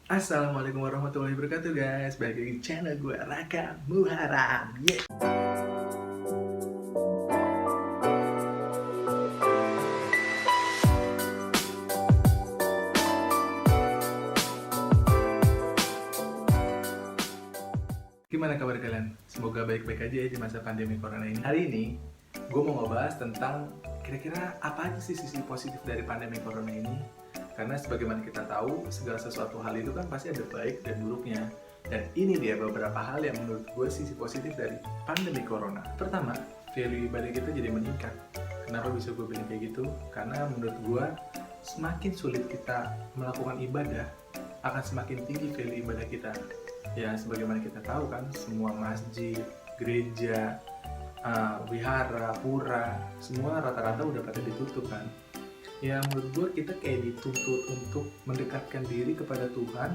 Assalamualaikum warahmatullahi wabarakatuh guys. Balik lagi di channel gue Raka Muharam. Gimana kabar kalian? Semoga baik-baik aja ya di masa pandemi corona ini. Hari ini gue mau ngebahas tentang kira-kira apa aja sih sisi positif dari pandemi corona ini. Karena sebagaimana kita tahu, segala sesuatu hal itu kan pasti ada baik dan buruknya. Dan ini dia beberapa hal yang menurut gue sisi positif dari pandemi corona. Pertama, value ibadah kita jadi meningkat. Kenapa bisa gue bilang kayak gitu? Karena menurut gue, semakin sulit kita melakukan ibadah, akan semakin tinggi value ibadah kita. Ya, sebagaimana kita tahu kan, semua masjid, gereja, wihara, pura, semua rata-rata udah pada ditutup kan. Ya menurut gue kita kayak dituntut untuk mendekatkan diri kepada Tuhan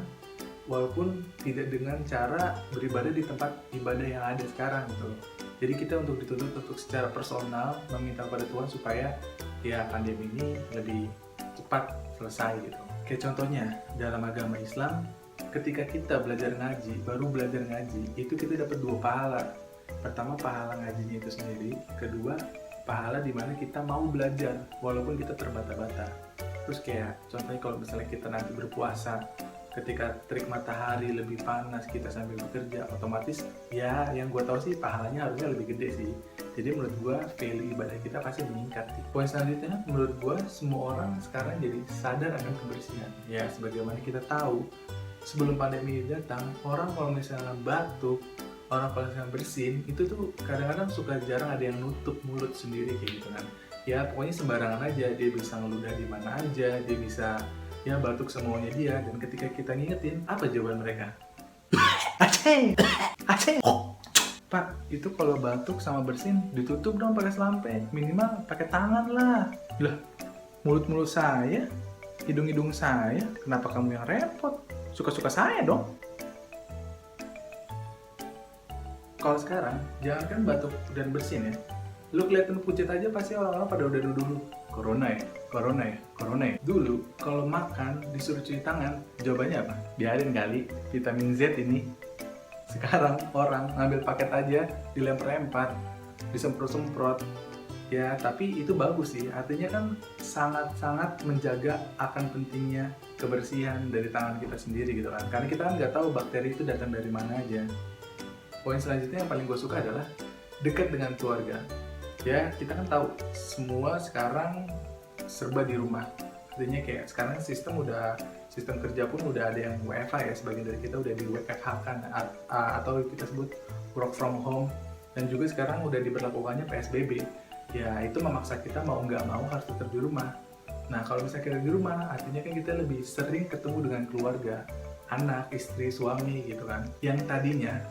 walaupun tidak dengan cara beribadah di tempat ibadah yang ada sekarang gitu. Jadi kita untuk dituntut untuk secara personal meminta kepada Tuhan supaya ya pandemi ini lebih cepat selesai gitu. Kayak contohnya dalam agama Islam, ketika kita belajar ngaji, baru belajar ngaji, itu kita dapat 2 pahala. Pertama pahala ngajinya itu sendiri, kedua pahala dimana kita mau belajar walaupun kita terbata-bata. Terus kayak contohnya kalau misalnya kita nanti berpuasa, ketika terik matahari lebih panas kita sambil bekerja, otomatis ya yang gue tahu sih pahalanya harusnya lebih gede sih. Jadi menurut gue value ibadah kita pasti meningkat sih. Poin selanjutnya menurut gue semua orang sekarang jadi sadar akan kebersihan. Ya sebagaimana kita tahu sebelum pandemi datang, orang kalau misalnya batuk, orang kalau misalnya bersin, itu tuh kadang-kadang suka jarang ada yang nutup mulut sendiri kayak gitu kan. Ya pokoknya sembarangan aja, dia bisa ngeludah di mana aja, dia bisa ya batuk semaunya dia. Dan ketika kita ngingetin, apa jawaban mereka? Aceh, aceh. Pak, itu kalau batuk sama bersin ditutup dong pakai selampe, minimal pakai tangan lah. Lah, mulut-mulut saya, hidung-hidung saya, kenapa kamu yang repot? Suka-suka saya dong. Kalau sekarang, jangan kan batuk dan bersin ya. Lu kelihatan pucet aja pasti orang-orang pada udah dulu. Corona ya, corona ya, corona ya. Dulu, kalau makan disuruh cuci tangan, jawabannya apa? Biarin kali, vitamin Z ini. Sekarang orang ngambil paket aja, dilempar-lempar, disemprot-semprot. Ya, tapi itu bagus sih. Artinya kan sangat-sangat menjaga akan pentingnya kebersihan dari tangan kita sendiri gitu kan. Karena kita kan nggak tahu bakteri itu datang dari mana aja. Poin selanjutnya yang paling gue suka adalah dekat dengan keluarga. Ya, kita kan tahu semua sekarang serba di rumah. Artinya kayak sekarang sistem kerja pun udah ada yang WFH ya, sebagian dari kita udah di WFH kan atau kita sebut work from home, dan juga sekarang udah diberlakukannya PSBB. Ya, itu memaksa kita mau nggak mau harus tetap di rumah. Nah, kalau misalnya kita di rumah, artinya kan kita lebih sering ketemu dengan keluarga, anak, istri, suami gitu kan. Yang tadinya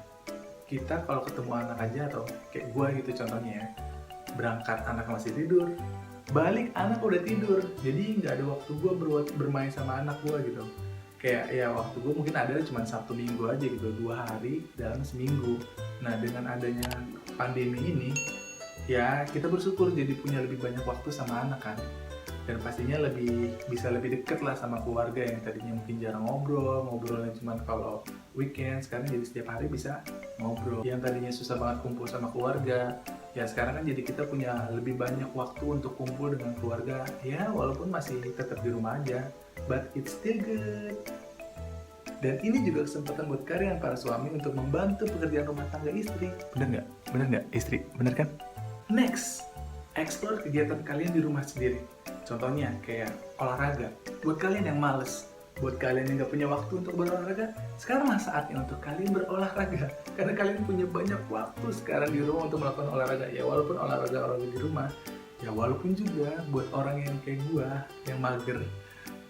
kita kalau ketemu anak aja atau kayak gue gitu contohnya ya, berangkat anak masih tidur, balik anak udah tidur, jadi nggak ada waktu gue bermain sama anak gue gitu. Kayak ya waktu gue mungkin ada cuma Sabtu Minggu aja gitu, 2 hari dalam seminggu. Nah dengan adanya pandemi ini ya kita bersyukur jadi punya lebih banyak waktu sama anak kan, dan pastinya bisa lebih deket lah sama keluarga yang tadinya mungkin jarang ngobrolnya cuma kalau weekend, sekarang jadi setiap hari bisa ngobrol. Yang tadinya susah banget kumpul sama keluarga, ya sekarang kan jadi kita punya lebih banyak waktu untuk kumpul dengan keluarga. Ya walaupun masih tetap di rumah aja, but it's still good. Dan ini juga kesempatan buat kalian para suami untuk membantu pekerjaan rumah tangga istri. Bener nggak? Bener nggak istri? Bener kan? Next, explore kegiatan kalian di rumah sendiri. Contohnya kayak olahraga. Buat kalian yang males, buat kalian yang nggak punya waktu untuk berolahraga, sekaranglah saatnya untuk kalian berolahraga. Karena kalian punya banyak waktu sekarang di rumah untuk melakukan olahraga. Ya walaupun olahraga di rumah, ya walaupun juga buat orang yang kayak gua, yang mager,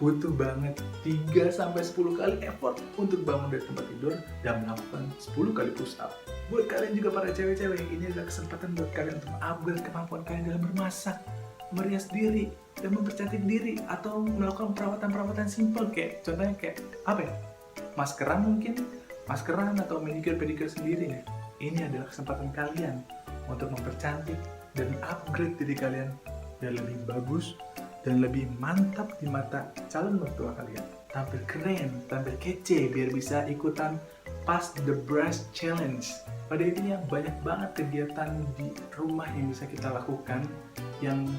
butuh banget 3-10 kali effort untuk bangun dari tempat tidur dan melakukan 10 kali push up. Buat kalian juga para cewek-cewek, ini adalah kesempatan buat kalian untuk upgrade kemampuan kalian dalam bermasak, merias diri, dan mempercantik diri, atau melakukan perawatan-perawatan simpel kayak contohnya kayak apa ya? Maskeran atau manicure pedicure sendiri ya. Ini adalah kesempatan kalian untuk mempercantik dan upgrade diri kalian dan lebih bagus dan lebih mantap di mata calon mertua kalian. tampil keren, tampil kece, biar bisa ikutan Pass the Brush Challenge. Pada intinya banyak banget kegiatan di rumah yang bisa kita lakukan yang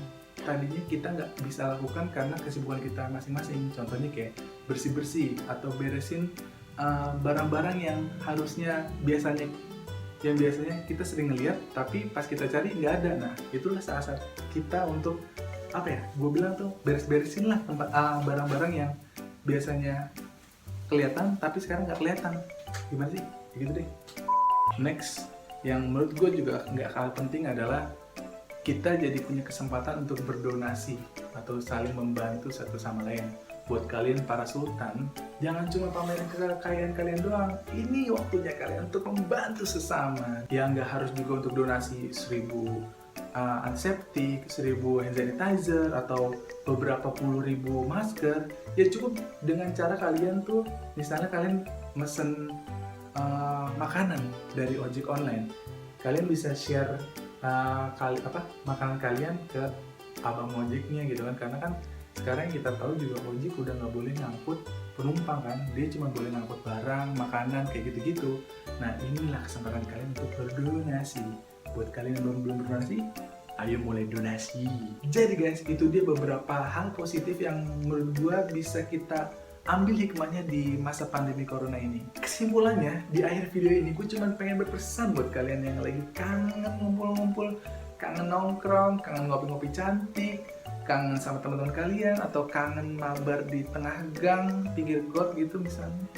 tadinya kita nggak bisa lakukan karena kesibukan kita masing-masing. Contohnya kayak bersih-bersih atau beresin barang-barang yang harusnya biasanya kita sering ngeliat tapi pas kita cari nggak ada. Nah itulah saat-saat kita untuk apa ya, gue bilang tuh beres-beresin lah tempat barang-barang yang biasanya kelihatan tapi sekarang nggak kelihatan. Gimana sih? Gitu deh. Next, yang menurut gue juga nggak kalah penting adalah kita jadi punya kesempatan untuk berdonasi atau saling membantu satu sama lain. Buat kalian para sultan, jangan cuma pamerin kekayaan kalian doang. Ini waktunya kalian untuk membantu sesama. Ya nggak harus juga untuk donasi 1000 antiseptik, 1000 hand sanitizer, atau beberapa puluh ribu masker. Ya cukup dengan cara kalian tuh, misalnya kalian mesen makanan dari ojek online. Kalian bisa share makanan kalian ke abang ojeknya gitu kan, karena kan sekarang kita tahu juga ojek udah nggak boleh ngangkut penumpang kan, dia cuma boleh ngangkut barang, makanan kayak gitu-gitu. Nah inilah kesempatan kalian untuk berdonasi. Buat kalian yang belum berdonasi, ayo mulai donasi. Jadi guys, itu dia beberapa hal positif yang menurut gua bisa kita ambil hikmahnya di masa pandemi corona ini. Kesimpulannya, di akhir video ini gue cuma pengen berpesan buat kalian yang lagi kangen ngumpul-ngumpul, kangen nongkrong, kangen ngopi-ngopi cantik, kangen sama teman-teman kalian, atau kangen mabar di tengah gang, pinggir got gitu misalnya.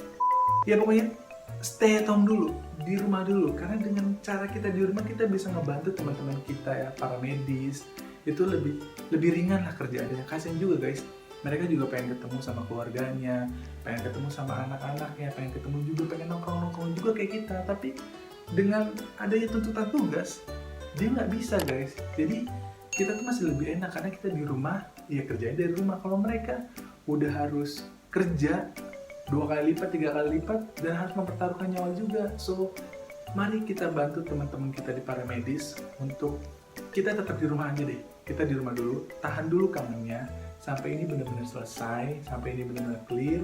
Ya pokoknya stay at home dulu, di rumah dulu, karena dengan cara kita di rumah kita bisa ngebantu teman-teman kita ya, para medis. Itu lebih ringan lah kerjaannya. Kasian juga guys, mereka juga pengen ketemu sama keluarganya, pengen ketemu sama anak-anaknya, pengen ketemu juga, pengen nongkrong-nongkrong juga kayak kita. Tapi dengan adanya tuntutan tugas, dia nggak bisa guys. Jadi kita tuh masih lebih enak karena kita di rumah, ya kerjain dari rumah. Kalau mereka udah harus kerja 2 kali lipat, 3 kali lipat, dan harus mempertaruhkan nyawa juga. So, mari kita bantu teman-teman kita di paramedis untuk kita tetap di rumah aja deh. Kita di rumah dulu, tahan dulu kangennya, sampai ini benar-benar selesai, sampai ini benar-benar clear.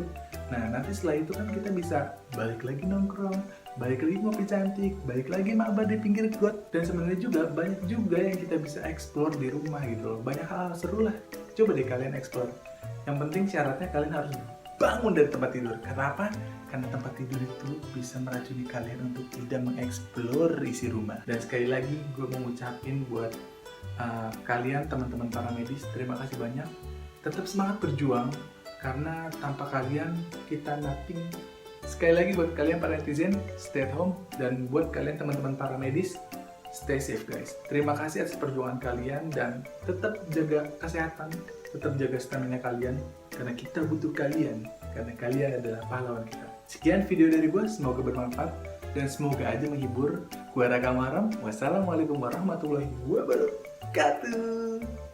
Nah, nanti setelah itu kan kita bisa balik lagi nongkrong, balik lagi ngopi cantik, balik lagi mabar di pinggir got. Dan sebenarnya juga banyak juga yang kita bisa explore di rumah gitu loh. Banyak hal seru lah. Coba deh kalian explore. Yang penting syaratnya kalian harus bangun dari tempat tidur. Kenapa? Karena tempat tidur itu bisa meracuni kalian untuk tidak mengeksplor isi rumah. Dan sekali lagi gue mau ngucapin buat kalian teman-teman paramedis, terima kasih banyak. Tetap semangat berjuang, karena tanpa kalian kita nothing. Sekali lagi buat kalian para netizen, stay at home, dan buat kalian teman-teman paramedis, stay safe guys. Terima kasih atas perjuangan kalian, dan tetap jaga kesehatan, tetap jaga stamina kalian, karena kita butuh kalian, karena kalian adalah pahlawan kita. Sekian video dari gue, semoga bermanfaat dan semoga aja menghibur. Gue Raka Maram, wassalamualaikum warahmatullahi wabarakatuh.